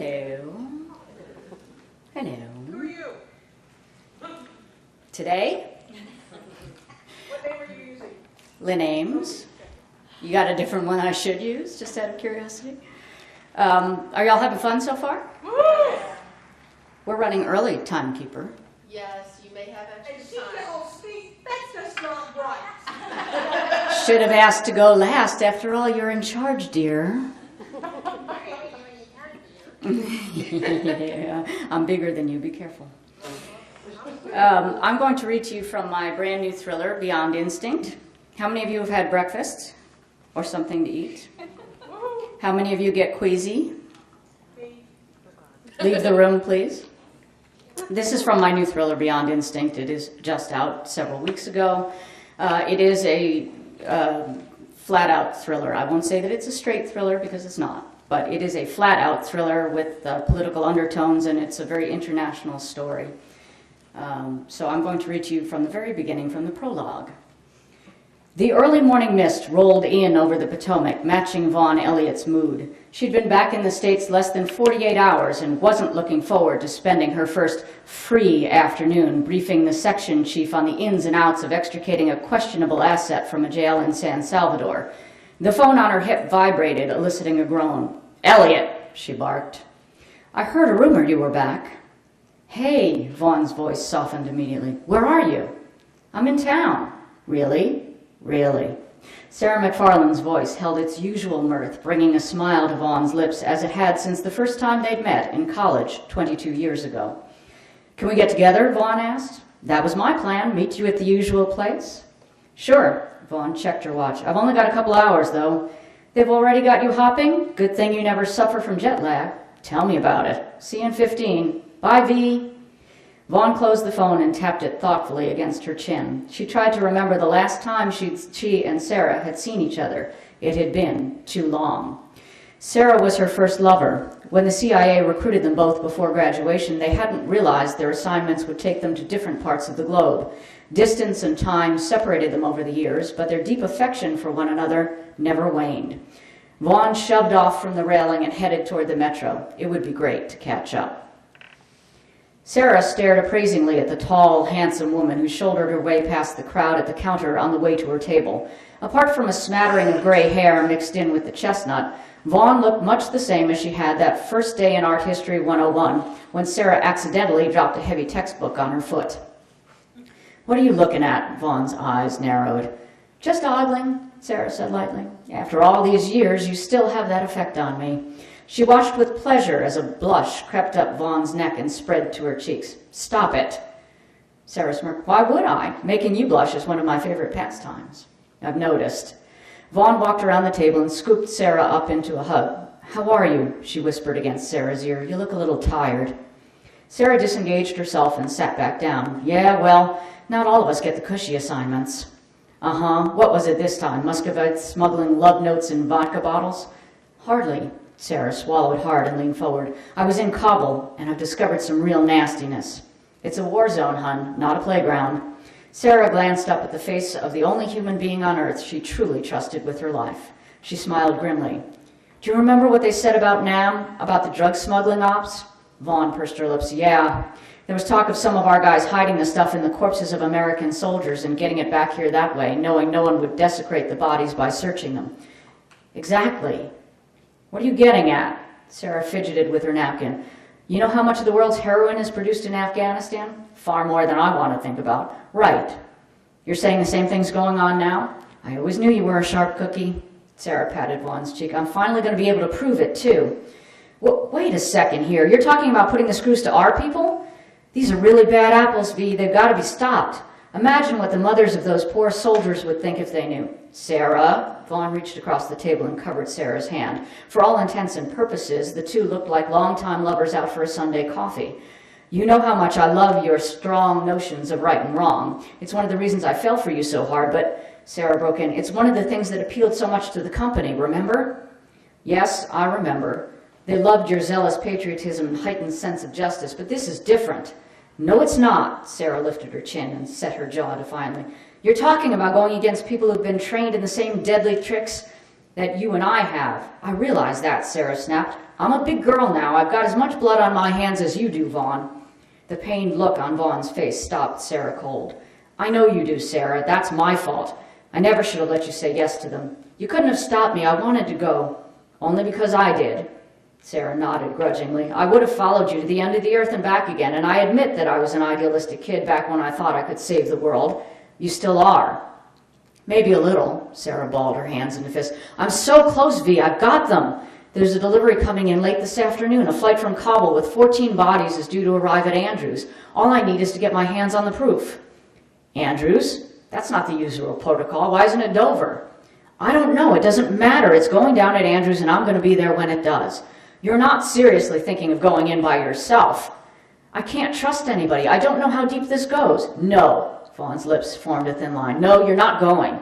Hello. Hello. Who are you? Today, What name are you using? Lynn Ames. You got a different one I should use, just out of curiosity? Are y'all having fun so far? Woo! We're running early, timekeeper. Yes, you may have And extra she time. don't speak. That's just not right. Should have asked to go last. After all, you're in charge, dear. Yeah, I'm bigger than you. Be careful. I'm going to read to you from my brand new thriller, Beyond Instinct. How many of you have had breakfast or something to eat? How many of you get queasy? Leave the room, please. This is from my new thriller, Beyond Instinct. It is just out several weeks ago. It is a flat-out thriller. I won't say that it's a straight thriller because it's not. But it is a flat-out thriller with political undertones, and it's a very international story. So I'm going to read to you from the very beginning, from the prologue. The early morning mist rolled in over the Potomac, matching Vaughn Elliott's mood. She'd been back in the States less than 48 hours and wasn't looking forward to spending her first free afternoon briefing the section chief on the ins and outs of extricating a questionable asset from a jail in San Salvador. The phone on her hip vibrated, eliciting a groan. "Elliott," she barked. "I heard a rumor you were back." "Hey," Vaughn's voice softened immediately. "Where are you?" "I'm in town." "Really?" "Really." Sarah McFarlane's voice held its usual mirth, bringing a smile to Vaughn's lips as it had since the first time they'd met in college 22 years ago. "Can we get together?" Vaughn asked. "That was my plan, meet you at the usual place." "Sure." Vaughn checked her watch. "I've only got a couple hours, though." "They've already got you hopping? Good thing you never suffer from jet lag." "Tell me about it." "See you in 15. Bye, V." Vaughn closed the phone and tapped it thoughtfully against her chin. She tried to remember the last time she and Sarah had seen each other. It had been too long. Sarah was her first lover. When the CIA recruited them both before graduation, they hadn't realized their assignments would take them to different parts of the globe. Distance and time separated them over the years, but their deep affection for one another never waned. Vaughn shoved off from the railing and headed toward the metro. It would be great to catch up. Sarah stared appraisingly at the tall, handsome woman who shouldered her way past the crowd at the counter on the way to her table. Apart from a smattering of gray hair mixed in with the chestnut, Vaughn looked much the same as she had that first day in Art History 101 when Sarah accidentally dropped a heavy textbook on her foot. "What are you looking at?" Vaughn's eyes narrowed. "Just ogling," Sarah said lightly. "After all these years, you still have that effect on me." She watched with pleasure as a blush crept up Vaughn's neck and spread to her cheeks. "Stop it." Sarah smirked. "Why would I? Making you blush is one of my favorite pastimes." "I've noticed." Vaughn walked around the table and scooped Sarah up into a hug. "How are you?" she whispered against Sarah's ear. "You look a little tired." Sarah disengaged herself and sat back down. "Yeah, well, not all of us get the cushy assignments." "Uh-huh. What was it this time? Muscovites smuggling love notes in vodka bottles?" "Hardly." Sarah swallowed hard and leaned forward. "I was in Kabul, and I've discovered some real nastiness." "It's a war zone, hun, not a playground." Sarah glanced up at the face of the only human being on earth she truly trusted with her life. She smiled grimly. "Do you remember what they said about Nam, about the drug smuggling ops?" Vaughn pursed her lips. "Yeah. There was talk of some of our guys hiding the stuff in the corpses of American soldiers and getting it back here that way, knowing no one would desecrate the bodies by searching them." "Exactly. What are you getting at?" Sarah fidgeted with her napkin. "You know how much of the world's heroin is produced in Afghanistan? Far more than I want to think about." "Right. You're saying the same thing's going on now?" "I always knew you were a sharp cookie." Sarah patted Vaughn's cheek. "I'm finally going to be able to prove it, too." "Well, wait a second here. You're talking about putting the screws to our people? These are really bad apples, V. They've got to be stopped. Imagine what the mothers of those poor soldiers would think if they knew." "Sarah," Vaughn reached across the table and covered Sarah's hand. For all intents and purposes, the two looked like longtime lovers out for a Sunday coffee. "You know how much I love your strong notions of right and wrong. It's one of the reasons I fell for you so hard, but," Sarah broke in, "it's one of the things that appealed so much to the company, remember?" "Yes, I remember. They loved your zealous patriotism and heightened sense of justice, but this is different." "No, it's not." Sarah lifted her chin and set her jaw defiantly. "You're talking about going against people who've been trained in the same deadly tricks that you and I have. I realize that, Sarah snapped. I'm a big girl now. I've got as much blood on my hands as you do, Vaughn. The pained look on Vaughn's face stopped Sarah cold. I know you do, Sarah. That's my fault. I never should have let you say yes to them. You couldn't have stopped me. I wanted to go. Only because I did. Sarah nodded grudgingly. I would have followed you to the end of the earth and back again, and I admit that I was an idealistic kid back when I thought I could save the world. You still are. Maybe a little, Sarah balled her hands into fists. I'm so close, V. I've got them. There's a delivery coming in late this afternoon. A flight from Kabul with 14 bodies is due to arrive at Andrews. All I need is to get my hands on the proof. Andrews? That's not the usual protocol. Why isn't it Dover? I don't know. It doesn't matter. It's going down at Andrews, and I'm going to be there when it does. You're not seriously thinking of going in by yourself. I can't trust anybody. I don't know how deep this goes. No. Vaughn's lips formed a thin line. No, you're not going.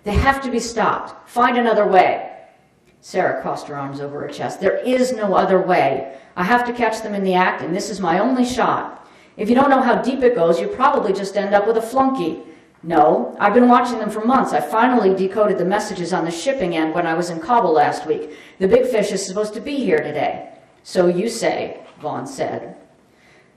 They have to be stopped. Find another way. Sarah crossed her arms over her chest. There is no other way. I have to catch them in the act, and this is my only shot. If you don't know how deep it goes, you probably just end up with a flunky. No, I've been watching them for months. I finally decoded the messages on the shipping end when I was in Kabul last week. The big fish is supposed to be here today. So you say, Vaughn said.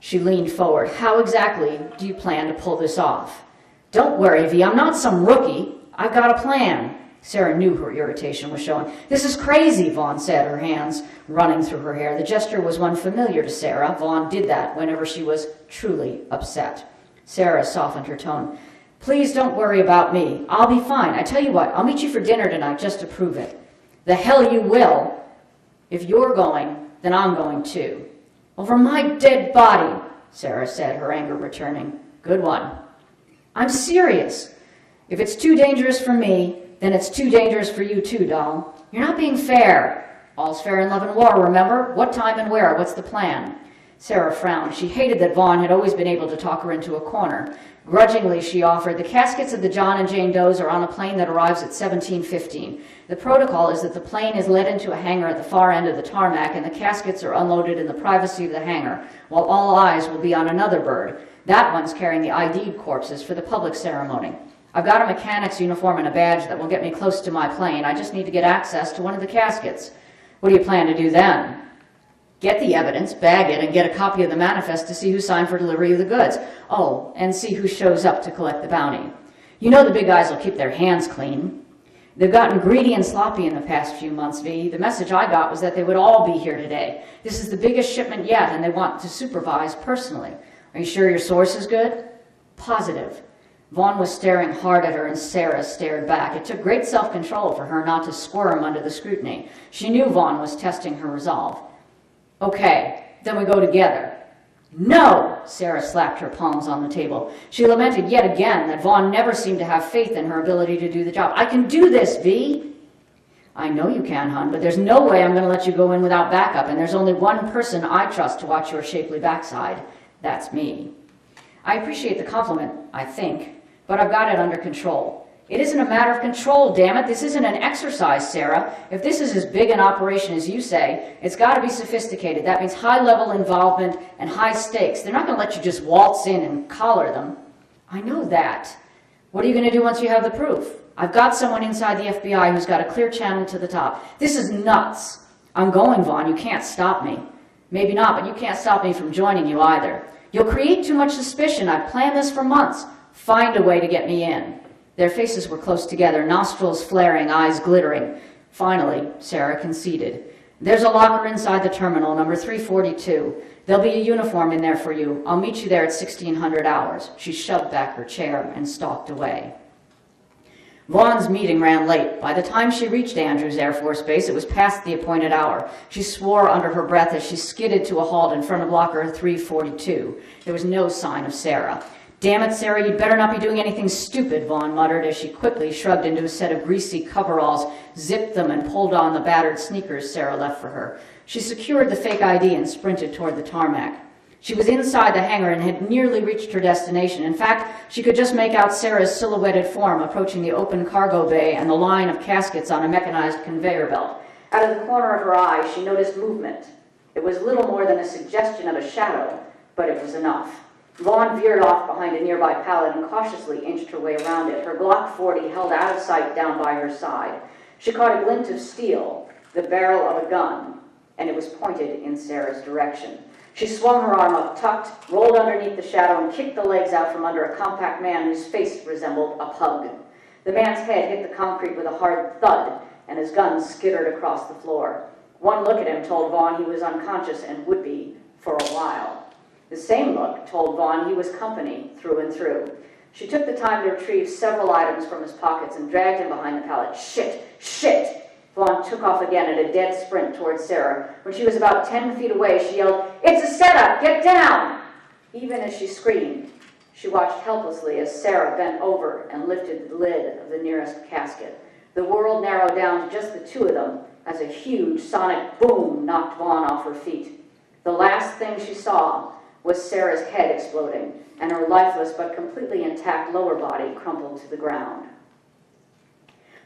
She leaned forward. How exactly do you plan to pull this off? Don't worry, V. I'm not some rookie. I've got a plan. Sarah knew her irritation was showing. This is crazy, Vaughn said, her hands running through her hair. The gesture was one familiar to Sarah. Vaughn did that whenever she was truly upset. Sarah softened her tone. Please don't worry about me. I'll be fine. I tell you what, I'll meet you for dinner tonight just to prove it. The hell you will. If you're going, then I'm going too. Over my dead body, Sarah said, her anger returning. Good one. I'm serious. If it's too dangerous for me, then it's too dangerous for you too, doll. You're not being fair. All's fair in love and war, remember? What time and where? What's the plan? Sarah frowned. She hated that Vaughn had always been able to talk her into a corner. Grudgingly, she offered, the caskets of the John and Jane Does are on a plane that arrives at 17:15. The protocol is that the plane is led into a hangar at the far end of the tarmac, and the caskets are unloaded in the privacy of the hangar, while all eyes will be on another bird. That one's carrying the ID'd corpses for the public ceremony. I've got a mechanic's uniform and a badge that will get me close to my plane. I just need to get access to one of the caskets. What do you plan to do then? Get the evidence, bag it, and get a copy of the manifest to see who signed for delivery of the goods. Oh, and see who shows up to collect the bounty. You know the big guys will keep their hands clean. They've gotten greedy and sloppy in the past few months, V. The message I got was that they would all be here today. This is the biggest shipment yet, and they want to supervise personally. Are you sure your source is good? Positive. Vaughn was staring hard at her, and Sarah stared back. It took great self-control for her not to squirm under the scrutiny. She knew Vaughn was testing her resolve. Okay, then we go together. No! Sarah slapped her palms on the table. She lamented yet again that Vaughn never seemed to have faith in her ability to do the job. I can do this, V. I know you can, hon, but there's no way I'm going to let you go in without backup, and there's only one person I trust to watch your shapely backside. That's me. I appreciate the compliment, I think, but I've got it under control. It isn't a matter of control, damn it. This isn't an exercise, Sarah. If this is as big an operation as you say, it's got to be sophisticated. That means high-level involvement and high stakes. They're not going to let you just waltz in and collar them. I know that. What are you going to do once you have the proof? I've got someone inside the FBI who's got a clear channel to the top. This is nuts. I'm going, Vaughn. You can't stop me. Maybe not, but you can't stop me from joining you either. You'll create too much suspicion. I've planned this for months. Find a way to get me in. Their faces were close together, nostrils flaring, eyes glittering. Finally, Sarah conceded. There's a locker inside the terminal, number 342. There'll be a uniform in there for you. I'll meet you there at 1600 hours. She shoved back her chair and stalked away. Vaughn's meeting ran late. By the time she reached Andrews Air Force Base, it was past the appointed hour. She swore under her breath as she skidded to a halt in front of locker 342. There was no sign of Sarah. Damn it, Sarah, you'd better not be doing anything stupid, Vaughn muttered as she quickly shrugged into a set of greasy coveralls, zipped them, and pulled on the battered sneakers Sarah left for her. She secured the fake ID and sprinted toward the tarmac. She was inside the hangar and had nearly reached her destination. In fact, she could just make out Sarah's silhouetted form approaching the open cargo bay and the line of caskets on a mechanized conveyor belt. Out of the corner of her eye, she noticed movement. It was little more than a suggestion of a shadow, but it was enough. Vaughn veered off behind a nearby pallet and cautiously inched her way around it, her Glock 40 held out of sight down by her side. She caught a glint of steel, the barrel of a gun, and it was pointed in Sarah's direction. She swung her arm up, tucked, rolled underneath the shadow, and kicked the legs out from under a compact man whose face resembled a pug. The man's head hit the concrete with a hard thud, and his gun skittered across the floor. One look at him told Vaughn he was unconscious and would be for a while. The same look told Vaughn he was company through and through. She took the time to retrieve several items from his pockets and dragged him behind the pallet. Shit! Shit! Vaughn took off again at a dead sprint towards Sarah. When she was about 10 feet away, she yelled, "It's a setup! Get down!" Even as she screamed, she watched helplessly as Sarah bent over and lifted the lid of the nearest casket. The world narrowed down to just the two of them as a huge sonic boom knocked Vaughn off her feet. The last thing she saw was Sarah's head exploding and her lifeless but completely intact lower body crumpled to the ground.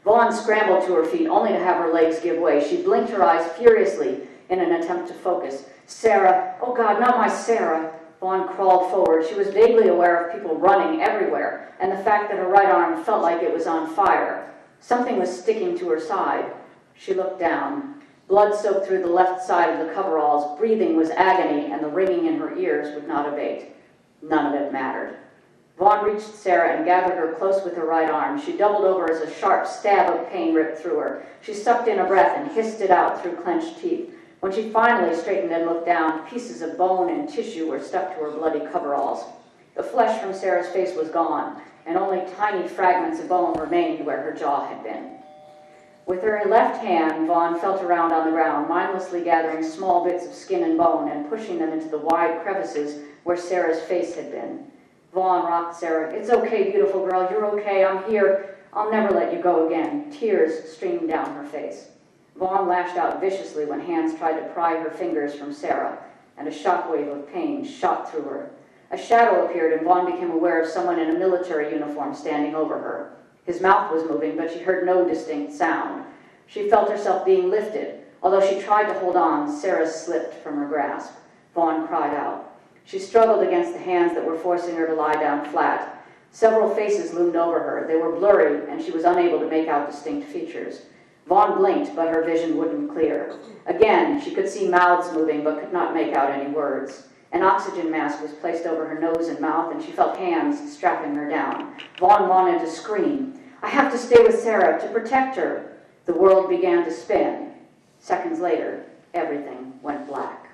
Vaughn scrambled to her feet, only to have her legs give way. She blinked her eyes furiously in an attempt to focus. Sarah, oh God, not my Sarah. Vaughn crawled forward. She was vaguely aware of people running everywhere, and the fact that her right arm felt like it was on fire. Something was sticking to her side. She looked down. Blood soaked through the left side of the coveralls. Breathing was agony, and the ringing in her ears would not abate. None of it mattered. Vaughn reached Sarah and gathered her close with her right arm. She doubled over as a sharp stab of pain ripped through her. She sucked in a breath and hissed it out through clenched teeth. When she finally straightened and looked down, pieces of bone and tissue were stuck to her bloody coveralls. The flesh from Sarah's face was gone, and only tiny fragments of bone remained where her jaw had been. With her left hand, Vaughn felt around on the ground, mindlessly gathering small bits of skin and bone and pushing them into the wide crevices where Sarah's face had been. Vaughn rocked Sarah. "It's okay, beautiful girl. You're okay. I'm here. I'll never let you go again." Tears streamed down her face. Vaughn lashed out viciously when hands tried to pry her fingers from Sarah, and a shockwave of pain shot through her. A shadow appeared, and Vaughn became aware of someone in a military uniform standing over her. His mouth was moving, but she heard no distinct sound. She felt herself being lifted. Although she tried to hold on, Sarah slipped from her grasp. Vaughn cried out. She struggled against the hands that were forcing her to lie down flat. Several faces loomed over her. They were blurry, and she was unable to make out distinct features. Vaughn blinked, but her vision wouldn't clear. Again, she could see mouths moving, but could not make out any words. An oxygen mask was placed over her nose and mouth, and she felt hands strapping her down. Vaughn wanted to scream. "I have to stay with Sarah, to protect her." The world began to spin. Seconds later, everything went black.